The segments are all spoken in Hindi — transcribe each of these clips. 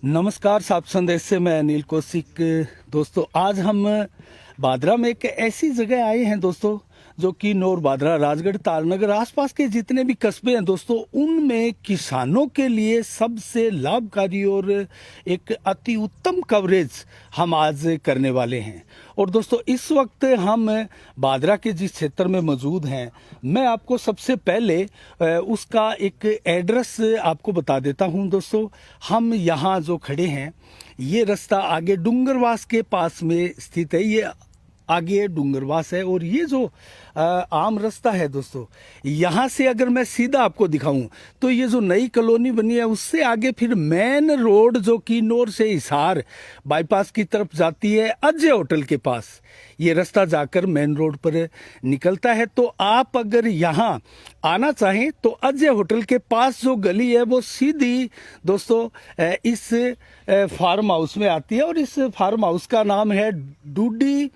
नमस्कार, साप संदेश से मैं अनिल कौशिक। दोस्तों, आज हम बादरा में एक ऐसी जगह आए हैं दोस्तों, जो कि नौर, बादरा, राजगढ़, तारनगर, आसपास के जितने भी कस्बे हैं दोस्तों, उनमें किसानों के लिए सबसे लाभकारी और एक अति उत्तम कवरेज हम आज करने वाले हैं। और दोस्तों, इस वक्त हम बादरा के जिस क्षेत्र में मौजूद हैं, मैं आपको सबसे पहले उसका एक एड्रेस आपको बता देता हूं। दोस्तों, हम यहाँ जो खड़े हैं, ये रास्ता आगे डूंगरवास के पास में स्थित है। ये आगे डूंगरवास है और ये जो आम रास्ता है दोस्तों, यहाँ से अगर मैं सीधा आपको दिखाऊं तो ये जो नई कॉलोनी बनी है, उससे आगे फिर मेन रोड जो कि नौर से हिसार बाईपास की तरफ जाती है, अजय होटल के पास ये रास्ता जाकर मेन रोड पर निकलता है। तो आप अगर यहाँ आना चाहें तो अजय होटल के पास जो गली है वो सीधी दोस्तों इस फार्म हाउस में आती है, और इस फार्म हाउस का नाम है डूडी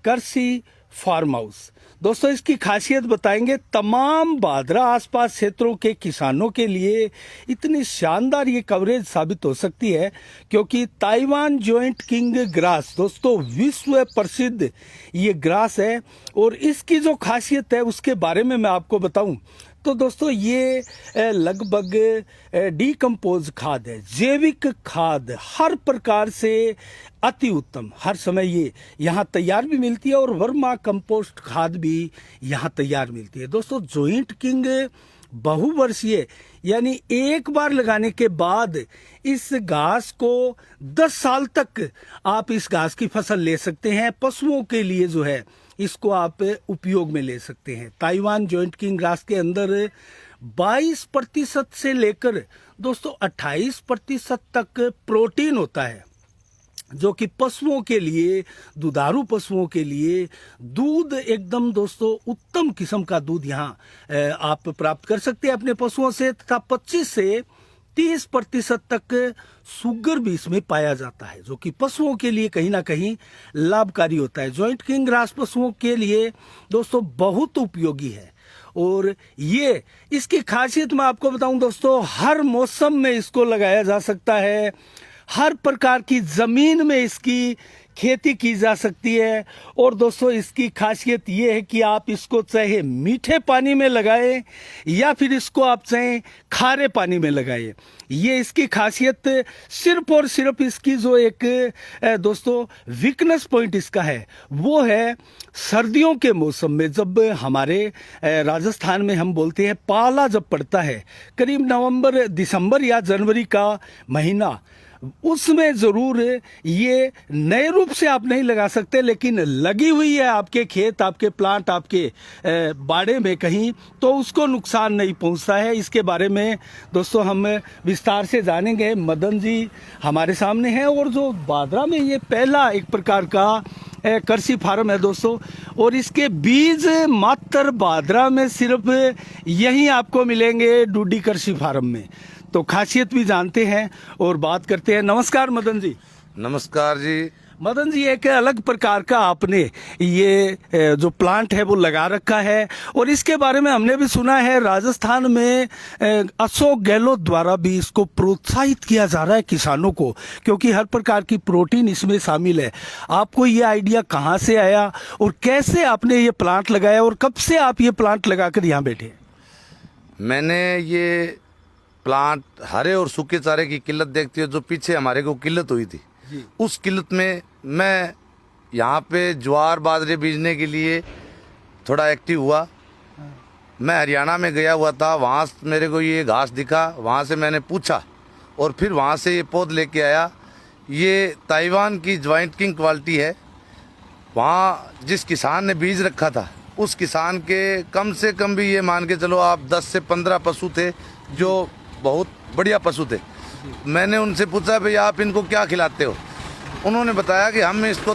कृषि फार्म हाउस। दोस्तों, इसकी खासियत बताएंगे। तमाम बादरा आसपास क्षेत्रों के किसानों के लिए इतनी शानदार ये कवरेज साबित हो सकती है, क्योंकि ताइवान जॉइंट किंग ग्रास दोस्तों विश्व प्रसिद्ध ये ग्रास है। और इसकी जो खासियत है उसके बारे में मैं आपको बताऊं तो दोस्तों, ये लगभग डीकम्पोज खाद है, जैविक खाद, हर प्रकार से अति उत्तम। हर समय ये यहाँ तैयार भी मिलती है और वर्मा कंपोस्ट खाद भी यहाँ तैयार मिलती है। दोस्तों, जॉइंट किंग बहुवर्षीय, यानी एक बार लगाने के बाद इस घास को 10 साल तक आप इस घास की फसल ले सकते हैं। पशुओं के लिए जो है इसको आप उपयोग में ले सकते हैं। ताइवान जॉइंट किंग ग्रास के अंदर 22% से लेकर दोस्तों 28% तक प्रोटीन होता है, जो कि पशुओं के लिए, दुधारू पशुओं के लिए दूध एकदम दोस्तों उत्तम किस्म का दूध यहाँ आप प्राप्त कर सकते हैं अपने पशुओं से। तथा 25 से 30% तक शुगर भी इसमें पाया जाता है, जो कि पशुओं के लिए कहीं ना कहीं लाभकारी होता है। जॉइंट किंग ग्रास पशुओं के लिए दोस्तों बहुत उपयोगी है। और ये इसकी खासियत मैं आपको बताऊं दोस्तों, हर मौसम में इसको लगाया जा सकता है, हर प्रकार की जमीन में इसकी खेती की जा सकती है। और दोस्तों, इसकी खासियत ये है कि आप इसको चाहे मीठे पानी में लगाएं या फिर इसको आप चाहे खारे पानी में लगाएं। ये इसकी खासियत सिर्फ और सिर्फ इसकी जो एक दोस्तों वीकनेस पॉइंट इसका है, वो है सर्दियों के मौसम में, जब हमारे राजस्थान में हम बोलते हैं पाला जब पड़ता है, करीब नवंबर, दिसंबर या जनवरी का महीना, उसमें जरूर ये नए रूप से आप नहीं लगा सकते, लेकिन लगी हुई है आपके खेत, आपके प्लांट, आपके बाड़े में कहीं, तो उसको नुकसान नहीं पहुंचता है। इसके बारे में दोस्तों हम विस्तार से जानेंगे। मदन जी हमारे सामने हैं, और जो बादरा में ये पहला एक प्रकार का कृषि फार्म है दोस्तों, और इसके बीज मात्र बादरा में सिर्फ यहीं आपको मिलेंगे, डूडी कृषि फार्म में। तो खासियत भी जानते हैं और बात करते हैं। नमस्कार मदन जी। नमस्कार जी। मदन जी, एक अलग प्रकार का आपने ये जो प्लांट है वो लगा रखा है, और इसके बारे में हमने भी सुना है राजस्थान में अशोक गहलोत द्वारा भी इसको प्रोत्साहित किया जा रहा है किसानों को, क्योंकि हर प्रकार की प्रोटीन इसमें शामिल है। आपको ये आइडिया कहाँ से आया और कैसे आपने ये प्लांट लगाया, और कब से आप ये प्लांट लगाकर यहाँ बैठे? मैंने ये प्लांट हरे और सूखे चारे की किल्लत देखती है, जो पीछे हमारे को किल्लत हुई थी, उस किल्लत में मैं यहाँ पे ज्वार बाजरे बीजने के लिए थोड़ा एक्टिव हुआ। मैं हरियाणा में गया हुआ था, वहाँ मेरे को ये घास दिखा, वहाँ से मैंने पूछा और फिर वहाँ से ये पौध लेके आया। ये ताइवान की जॉइंट किंग क्वालिटी है। वहाँ जिस किसान ने बीज रखा था, उस किसान के कम से कम भी ये मान के चलो आप 10 से 15 पशु थे, जो बहुत बढ़िया पशु थे। मैंने उनसे पूछा भाई आप इनको क्या खिलाते हो? उन्होंने बताया कि हम इसको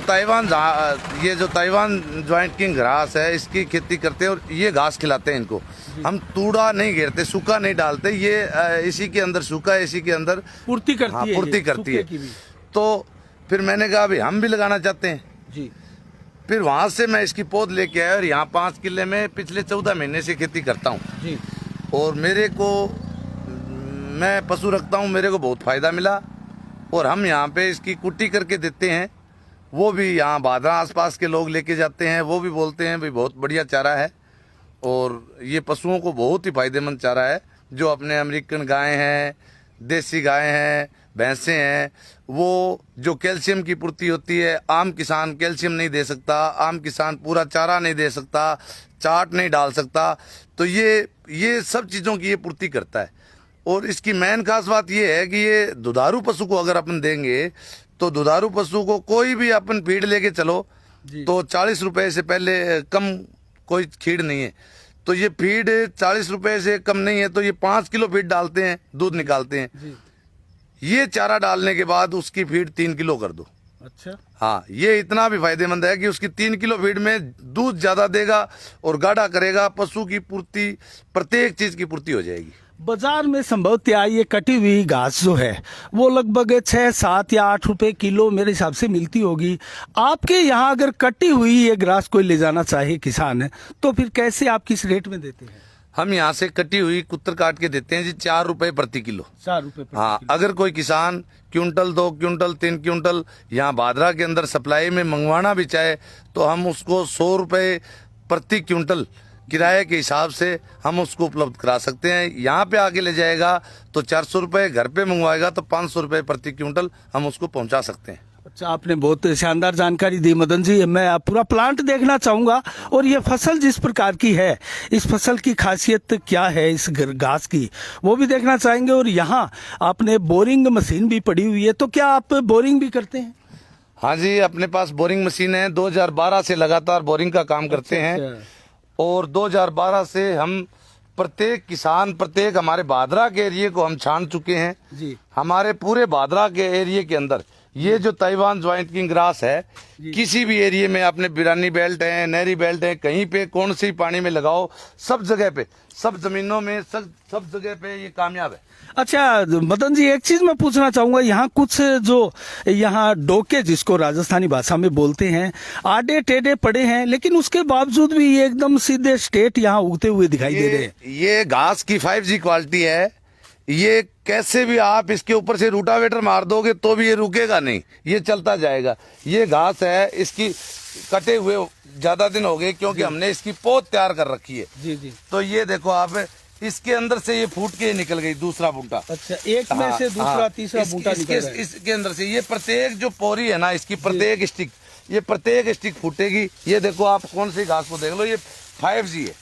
ये जो ताइवान जॉइंट किंग घास है, इसकी खेती करते हैं और ये घास खिलाते हैं इनको। हम तूड़ा नहीं घेरते, सूखा नहीं डालते, ये इसी के अंदर सूखा है, इसी के अंदर पूर्ति करती है। पूर्ति करती है। तो फिर मैंने कहा भाई हम भी लगाना चाहते हैं जी। फिर वहाँ से मैं इसकी पौध लेके आया और यहाँ 5 किले में पिछले 14 महीने से खेती करता हूँ जी। और मैं पशु रखता हूँ, मेरे को बहुत फायदा मिला। और हम यहाँ पे इसकी कुट्टी करके देते हैं। वो भी यहाँ बादरा आसपास के लोग लेके जाते हैं, वो भी बोलते हैं भाई बहुत बढ़िया चारा है और ये पशुओं को बहुत ही फायदेमंद चारा है। जो अपने अमेरिकन गाय हैं, देसी गाय हैं, भैंसें हैं, वो जो कैल्शियम की पूर्ति होती है, आम किसान कैल्शियम नहीं दे सकता, आम किसान पूरा चारा नहीं दे सकता, चाट नहीं डाल सकता, तो ये सब चीज़ों की ये पूर्ति करता है। और इसकी मेन खास बात ये है कि ये दुधारू पशु को अगर अपन देंगे तो दुधारू पशु को कोई भी अपन फीड लेके चलो तो 40 रुपए से पहले कम कोई फीड नहीं है। तो ये फीड 40 रुपए से कम नहीं है, तो ये 5 किलो फीड डालते हैं, दूध निकालते हैं। ये चारा डालने के बाद उसकी फीड 3 किलो कर दो। अच्छा, हाँ, ये इतना भी फायदेमंद है कि उसकी 3 किलो फीड में दूध ज्यादा देगा और गाढ़ा करेगा, पशु की पूर्ति, प्रत्येक चीज की पूर्ति हो जाएगी। बाजार में संभवतः ये कटी हुई घास जो है वो लगभग 6, 7 या 8 रुपए किलो मेरे हिसाब से मिलती होगी। आपके यहाँ अगर कटी हुई ये घास कोई ले जाना चाहे किसान, तो फिर कैसे आप किस रेट में देते हैं? हम यहाँ से कटी हुई कुत्तर काट के देते हैं जी 4 रुपए प्रति किलो। 4 रुपए प्रति हाँ, किलो। अगर कोई किसान क्विंटल, 2 क्विंटल, 3 क्विंटल यहाँ बादरा के अंदर सप्लाई में मंगवाना भी चाहे तो हम उसको 100 रुपए प्रति क्विंटल किराए के हिसाब से हम उसको उपलब्ध करा सकते हैं। यहाँ पे आके ले जाएगा तो 400 रुपए, घर पे मंगवाएगा तो 500 रुपए प्रति क्विंटल हम उसको पहुँचा सकते हैं। अच्छा, आपने बहुत शानदार जानकारी दी मदन जी। मैं पूरा प्लांट देखना चाहूंगा और ये फसल जिस प्रकार की है, इस फसल की खासियत क्या है इस घास की, वो भी देखना चाहेंगे। और यहाँ आपने बोरिंग मशीन भी पड़ी हुई है, तो क्या आप बोरिंग भी करते हैं? हाँ जी, अपने पास बोरिंग मशीन है। 2012 से लगातार बोरिंग का काम करते हैं और 2012 से हम प्रत्येक किसान, प्रत्येक हमारे बादरा के एरिए को हम छान चुके हैं जी। हमारे पूरे बादरा के एरिए के अंदर ये जो ताइवान ज्वाइंट किंग ग्रास है, किसी भी एरिए में आपने बिरानी बेल्ट है, नहरी बेल्ट है, कहीं पे कौन सी पानी में लगाओ, सब जगह पे, सब जमीनों में, सब जगह पे ये कामयाब है। अच्छा मदन जी, एक चीज मैं पूछना चाहूंगा, यहाँ कुछ जो यहाँ डोके जिसको राजस्थानी भाषा में बोलते हैं, आडे टेढ़े पड़े हैं, लेकिन उसके बावजूद भी ये एकदम सीधे स्ट्रेट यहाँ उगते हुए दिखाई दे रहे हैं। ये घास की 5G क्वालिटी है। ये कैसे भी आप इसके ऊपर से रूटावेटर मार दोगे तो भी ये रुकेगा नहीं, ये चलता जाएगा। ये घास है, इसकी कटे हुए ज्यादा दिन हो गए क्योंकि हमने इसकी पोत तैयार कर रखी है। जी जी। तो ये देखो आप, इसके अंदर से ये फूट के निकल गई दूसरा बूंटा। अच्छा, एक में से दूसरा तीसरा बूंटा निकल रहा है। इसके अंदर से ये प्रत्येक जो पोरी है ना, इसकी प्रत्येक स्टिक, ये प्रत्येक स्टिक फूटेगी। ये देखो आप कौन सी घास को देख लो, ये 5G है।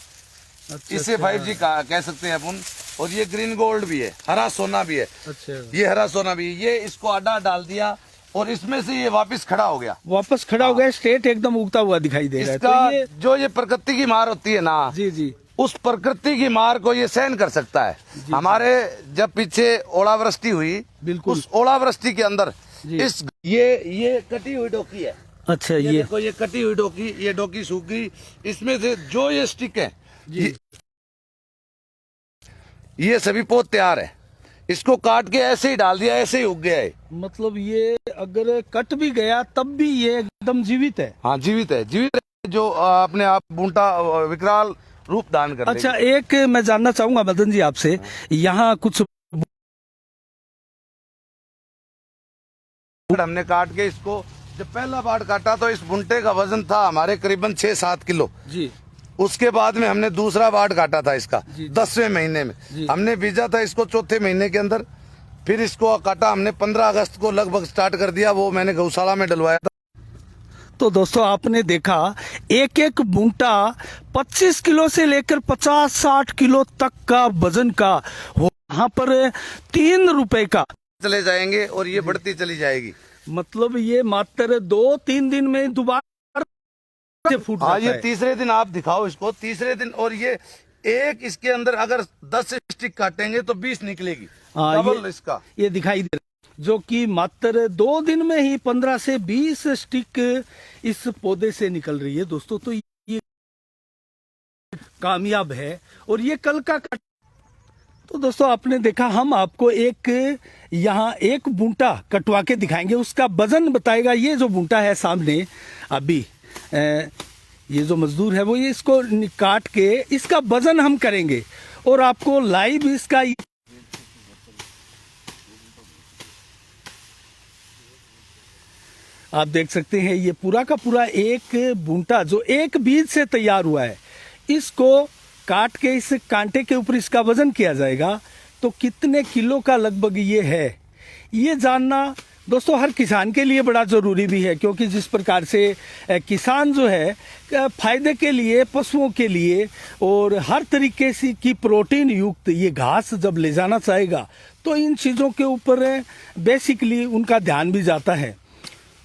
अच्छा, इसे 5G कह सकते हैं अपन। और ये ग्रीन गोल्ड भी है, हरा सोना भी है। अच्छा, ये हरा सोना भी है। ये इसको आडा डाल दिया और इसमें से ये वापस खड़ा हो गया, वापस खड़ा हो गया, स्ट्रेट एकदम उगता हुआ दिखाई दे रहा है। इसका तो ये जो ये प्रकृति की मार होती है ना, जी जी, उस प्रकृति की मार को ये सहन कर सकता है। हमारे जब पीछे ओलावृष्टि हुई, बिल्कुल, उस ओलावृष्टि के अंदर जी। इस ये कटी हुई डोकी है। अच्छा, ये देखो, ये कटी हुई डोकी, ये डोकी सूख गई। इसमें से जो ये स्टिक है, ये सभी पोत तैयार है। इसको काट के ऐसे ही डाल दिया, ऐसे ही उग गया है। मतलब ये अगर कट भी गया तब भी ये एकदम जीवित है। हाँ, जीवित है, जीवित है, जो अपने आप बूंटा विकराल रूप दान कर अच्छा, एक मैं जानना चाहूंगा मदन जी आपसे, यहाँ कुछ हमने काट के इसको, जब पहला बार काटा तो इस भुंटे का वजन था हमारे करीबन 6-7 किलो जी। उसके बाद में हमने दूसरा बार काटा था इसका 10वें महीने में। हमने बीजा था इसको 4थे महीने के अंदर। फिर इसको काटा हमने 15 अगस्त को लगभग स्टार्ट कर दिया, वो मैंने गौशाला में डलवाया था। तो दोस्तों आपने देखा, एक एक बूंटा 25 किलो से लेकर 50-60 किलो तक का वजन का हो। यहाँ पर 3 रुपए का चले जाएंगे और ये बढ़ती चली जाएगी। मतलब ये मात्र 2-3 दिन में दोबारा से फूट हाँ, जाता ये है। तीसरे दिन आप दिखाओ इसको, तीसरे दिन, और ये एक इसके अंदर अगर 10 स्टिक काटेंगे तो 20 निकलेगी। डबल इसका ये दिखाई दे रहा है, जो कि मात्र 2 दिन में ही 15 से 20 स्टिक इस पौधे से निकल रही है दोस्तों। तो ये कामयाब है और ये कल का तो दोस्तों आपने देखा, हम आपको एक यहाँ एक बूंटा कटवा के दिखाएंगे, उसका वजन बताएगा। ये जो बूंटा है सामने अभी, ये जो मजदूर है वो ये इसको काट के इसका वजन हम करेंगे और आपको लाइव इसका आप देख सकते हैं ये पूरा का पूरा एक बूंटा जो एक बीज से तैयार हुआ है, इसको काट के इस कांटे के ऊपर इसका वजन किया जाएगा तो कितने किलो का लगभग ये है, ये जानना दोस्तों हर किसान के लिए बड़ा ज़रूरी भी है। क्योंकि जिस प्रकार से किसान जो है फायदे के लिए, पशुओं के लिए और हर तरीके से की प्रोटीन युक्त ये घास जब ले जाना चाहेगा तो इन चीज़ों के ऊपर बेसिकली उनका ध्यान भी जाता है।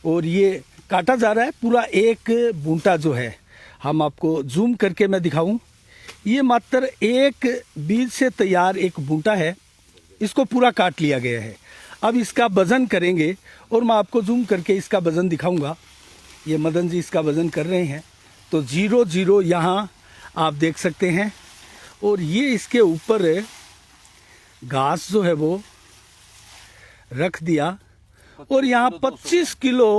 और ये काटा जा रहा है पूरा एक बूंटा जो है, हम आपको जूम करके मैं दिखाऊं, ये मात्र एक बीज से तैयार एक बूंटा है, इसको पूरा काट लिया गया है। अब इसका वजन करेंगे और मैं आपको जूम करके इसका वजन दिखाऊंगा। ये मदन जी इसका वजन कर रहे हैं तो 0 यहाँ आप देख सकते हैं। और ये इसके ऊपर घास जो है वो रख दिया और यहाँ 25 किलो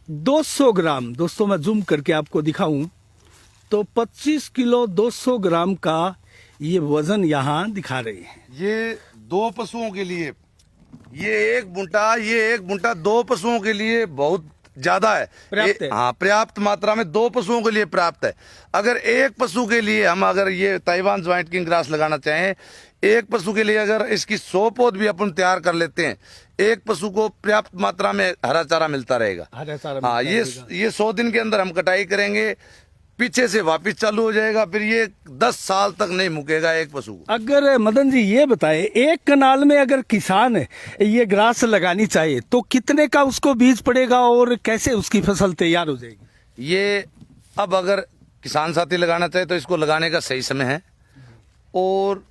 200 ग्राम, दोस्तों मैं जूम करके आपको दिखाऊं तो 25 किलो 200 ग्राम का ये वजन यहाँ दिखा रहे हैं। ये 2 पशुओं के लिए ये एक बुंटा 2 पशुओं के लिए बहुत ज्यादा है, पर्याप्त है। हाँ, पर्याप्त मात्रा में 2 पशुओं के लिए पर्याप्त है। अगर एक पशु के लिए हम अगर ये ताइवान ज्वाइंट किंग ग्रास लगाना चाहें, एक पशु के लिए अगर इसकी 100 पौध भी अपन तैयार कर लेते हैं, एक पशु को पर्याप्त मात्रा में हरा चारा मिलता रहेगा। हाँ, ये 100 दिन के अंदर हम कटाई करेंगे, पीछे से वापस चालू हो जाएगा, फिर ये 10 साल तक नहीं मुकेगा एक पशु। अगर मदन जी ये बताएं, एक कनाल में अगर किसान ये ग्रास लगानी चाहे तो कितने का उसको बीज पड़ेगा और कैसे उसकी फसल तैयार हो जाएगी? ये अब अगर किसान साथी लगाना चाहे तो इसको लगाने का सही समय है। और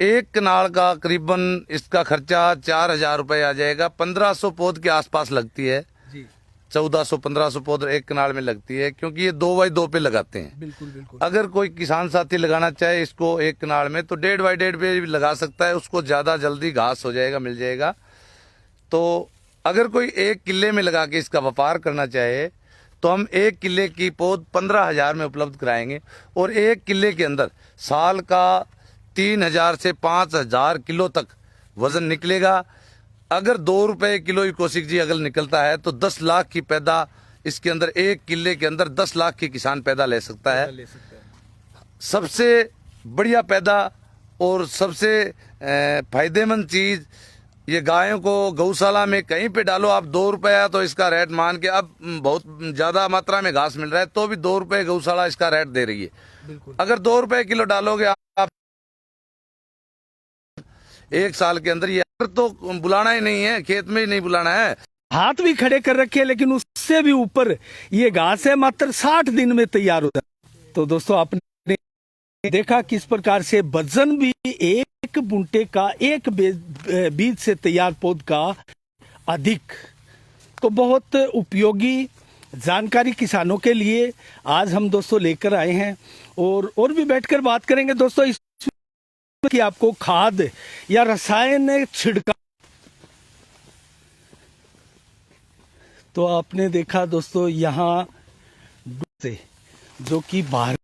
एक कनाल का करीबन इसका खर्चा 4000 रुपये आ जाएगा। 1500 पौध के आसपास लगती है, 1400-1500 पौध एक कनाल में लगती है, क्योंकि ये 2x2 पे लगाते हैं। बिल्कुल। अगर कोई किसान साथी लगाना चाहे इसको एक कनाल में तो 1.5x1.5 पे भी लगा सकता है, उसको ज्यादा जल्दी घास हो जाएगा, मिल जाएगा। तो अगर कोई 1 किले में लगा के इसका व्यापार करना चाहे तो हम 1 किले की पौध 15,000 में उपलब्ध कराएंगे और 1 किले के अंदर साल का 3000 से 5000 किलो तक वजन निकलेगा। अगर 2 रुपए किलो ही कौशिक जी अगर निकलता है तो 10 लाख की पैदा इसके अंदर, 1 किले के अंदर 10 लाख की किसान पैदा ले सकता है। सबसे बढ़िया पैदा और सबसे फायदेमंद चीज, ये गायों को गौशाला में कहीं पे डालो आप, 2 रुपया तो इसका रेट मान के, अब बहुत ज्यादा मात्रा में घास मिल रहा है तो भी 2 रुपए गौशाला इसका रेट दे रही है। अगर 2 रुपए किलो डालोगे आप 1 साल के अंदर, ये तो बुलाना ही नहीं है, खेत में ही नहीं बुलाना है। हाथ भी खड़े कर रखे लेकिन उससे भी ऊपर ये घास है, मात्र 60 दिन में तैयार होता है। तो दोस्तों आपने देखा किस प्रकार से वजन भी एक बूंटे का, एक बीज से तैयार पौध का अधिक। तो बहुत उपयोगी जानकारी किसानों के लिए आज हम दोस्तों लेकर आए हैं और भी बैठकर बात करेंगे दोस्तों इस कि आपको खाद या रसायन छिड़का। तो आपने देखा दोस्तों यहाँ से जो कि बाहर